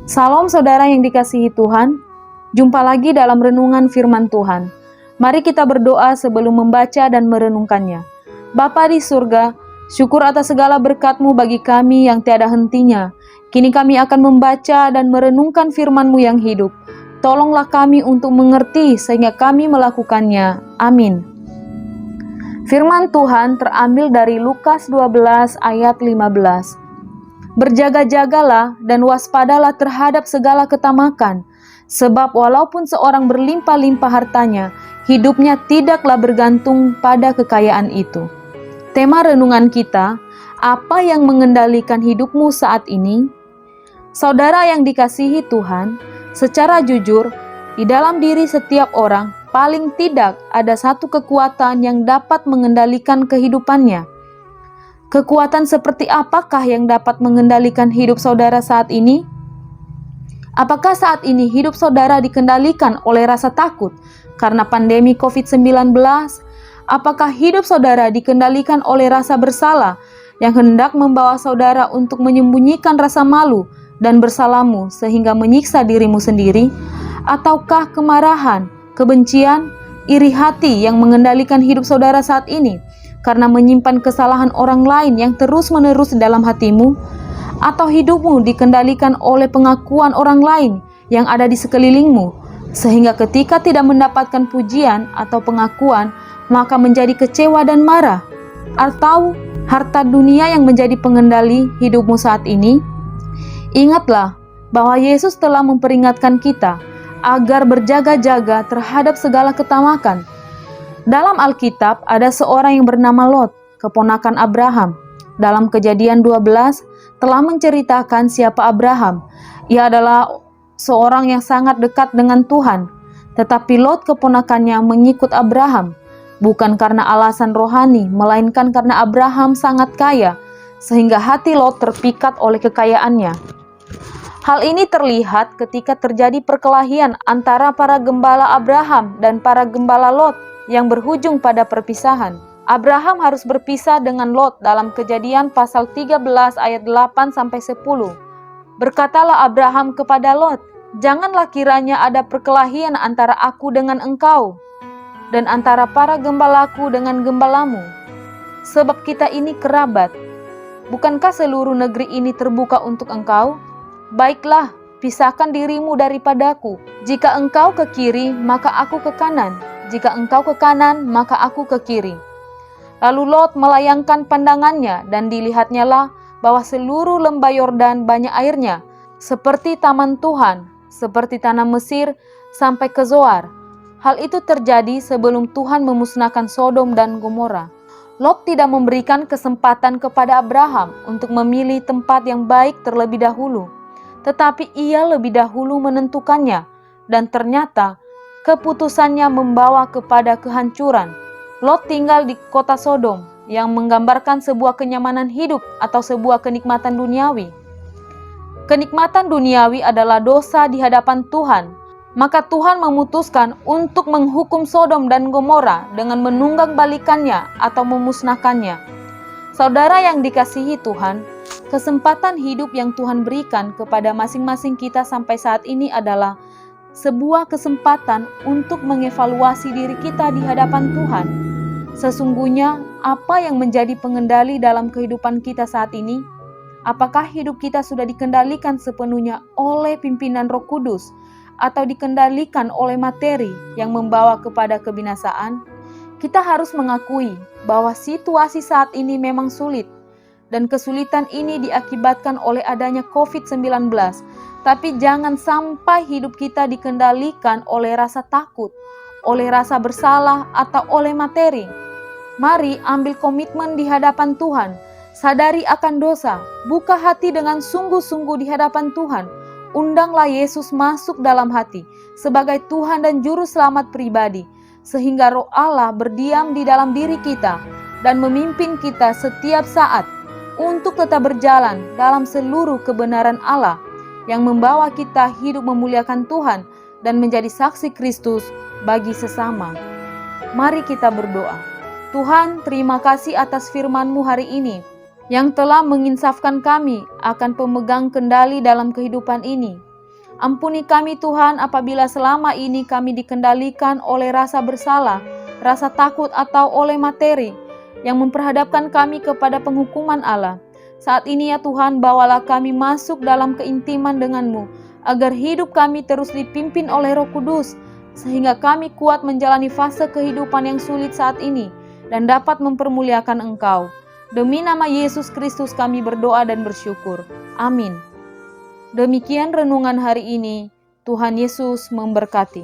Salam saudara yang dikasihi Tuhan, jumpa lagi dalam renungan firman Tuhan. Mari kita berdoa sebelum membaca dan merenungkannya. Bapa di surga, syukur atas segala berkat-Mu bagi kami yang tiada hentinya. Kini kami akan membaca dan merenungkan firman-Mu yang hidup. Tolonglah kami untuk mengerti sehingga kami melakukannya. Amin. Firman Tuhan terambil dari Lukas 12 ayat 15. Berjaga-jagalah dan waspadalah terhadap segala ketamakan, sebab walaupun seorang berlimpah-limpah hartanya, hidupnya tidaklah bergantung pada kekayaan itu. Tema renungan kita, apa yang mengendalikan hidupmu saat ini? Saudara yang dikasihi Tuhan, secara jujur, di dalam diri setiap orang, paling tidak ada satu kekuatan yang dapat mengendalikan kehidupannya. Kekuatan seperti apakah yang dapat mengendalikan hidup saudara saat ini? Apakah saat ini hidup saudara dikendalikan oleh rasa takut karena pandemi COVID-19? Apakah hidup saudara dikendalikan oleh rasa bersalah yang hendak membawa saudara untuk menyembunyikan rasa malu dan bersalahmu sehingga menyiksa dirimu sendiri? Ataukah kemarahan, kebencian, iri hati yang mengendalikan hidup saudara saat ini? Karena menyimpan kesalahan orang lain yang terus-menerus dalam hatimu, atau hidupmu dikendalikan oleh pengakuan orang lain yang ada di sekelilingmu, sehingga ketika tidak mendapatkan pujian atau pengakuan, maka menjadi kecewa dan marah, atau harta dunia yang menjadi pengendali hidupmu saat ini? Ingatlah bahwa Yesus telah memperingatkan kita agar berjaga-jaga terhadap segala ketamakan. Dalam Alkitab ada seorang yang bernama Lot, keponakan Abraham. Dalam Kejadian 12 telah menceritakan siapa Abraham. Ia adalah seorang yang sangat dekat dengan Tuhan. Tetapi Lot keponakannya mengikut Abraham, bukan karena alasan rohani, melainkan karena Abraham sangat kaya, sehingga hati Lot terpikat oleh kekayaannya. Hal ini terlihat ketika terjadi perkelahian antara para gembala Abraham dan para gembala Lot, yang berujung pada perpisahan. Abraham harus berpisah dengan Lot dalam Kejadian pasal 13 ayat 8-10. Berkatalah Abraham kepada Lot, "Janganlah kiranya ada perkelahian antara aku dengan engkau, dan antara para gembalaku dengan gembalamu. Sebab kita ini kerabat. Bukankah seluruh negeri ini terbuka untuk engkau? Baiklah, pisahkan dirimu daripadaku. Jika engkau ke kiri, maka aku ke kanan. Jika engkau ke kanan, maka aku ke kiri." Lalu Lot melayangkan pandangannya dan dilihatnyalah bahwa seluruh lembah Yordan banyak airnya, seperti taman Tuhan, seperti tanah Mesir sampai ke Zoar. Hal itu terjadi sebelum Tuhan memusnahkan Sodom dan Gomora. Lot tidak memberikan kesempatan kepada Abraham untuk memilih tempat yang baik terlebih dahulu, tetapi ia lebih dahulu menentukannya, dan ternyata keputusannya membawa kepada kehancuran. Lot tinggal di kota Sodom yang menggambarkan sebuah kenyamanan hidup atau sebuah kenikmatan duniawi. Kenikmatan duniawi adalah dosa di hadapan Tuhan. Maka Tuhan memutuskan untuk menghukum Sodom dan Gomora dengan menunggang balikannya atau memusnahkannya. Saudara yang dikasihi Tuhan, kesempatan hidup yang Tuhan berikan kepada masing-masing kita sampai saat ini adalah sebuah kesempatan untuk mengevaluasi diri kita di hadapan Tuhan. Sesungguhnya, apa yang menjadi pengendali dalam kehidupan kita saat ini? Apakah hidup kita sudah dikendalikan sepenuhnya oleh pimpinan Roh Kudus, atau dikendalikan oleh materi yang membawa kepada kebinasaan? Kita harus mengakui bahwa situasi saat ini memang sulit, dan kesulitan ini diakibatkan oleh adanya COVID-19. Tapi jangan sampai hidup kita dikendalikan oleh rasa takut, oleh rasa bersalah, atau oleh materi. Mari ambil komitmen di hadapan Tuhan, sadari akan dosa, buka hati dengan sungguh-sungguh di hadapan Tuhan. Undanglah Yesus masuk dalam hati sebagai Tuhan dan Juru Selamat pribadi, sehingga Roh Allah berdiam di dalam diri kita dan memimpin kita setiap saat untuk tetap berjalan dalam seluruh kebenaran Allah, yang membawa kita hidup memuliakan Tuhan dan menjadi saksi Kristus bagi sesama. Mari kita berdoa. Tuhan, terima kasih atas firman-Mu hari ini, yang telah menginsafkan kami akan pemegang kendali dalam kehidupan ini. Ampuni kami Tuhan apabila selama ini kami dikendalikan oleh rasa bersalah, rasa takut atau oleh materi yang memperhadapkan kami kepada penghukuman Allah. Saat ini ya Tuhan, bawalah kami masuk dalam keintiman dengan-Mu, agar hidup kami terus dipimpin oleh Roh Kudus, sehingga kami kuat menjalani fase kehidupan yang sulit saat ini, dan dapat mempermuliakan Engkau. Demi nama Yesus Kristus kami berdoa dan bersyukur. Amin. Demikian renungan hari ini. Tuhan Yesus memberkati.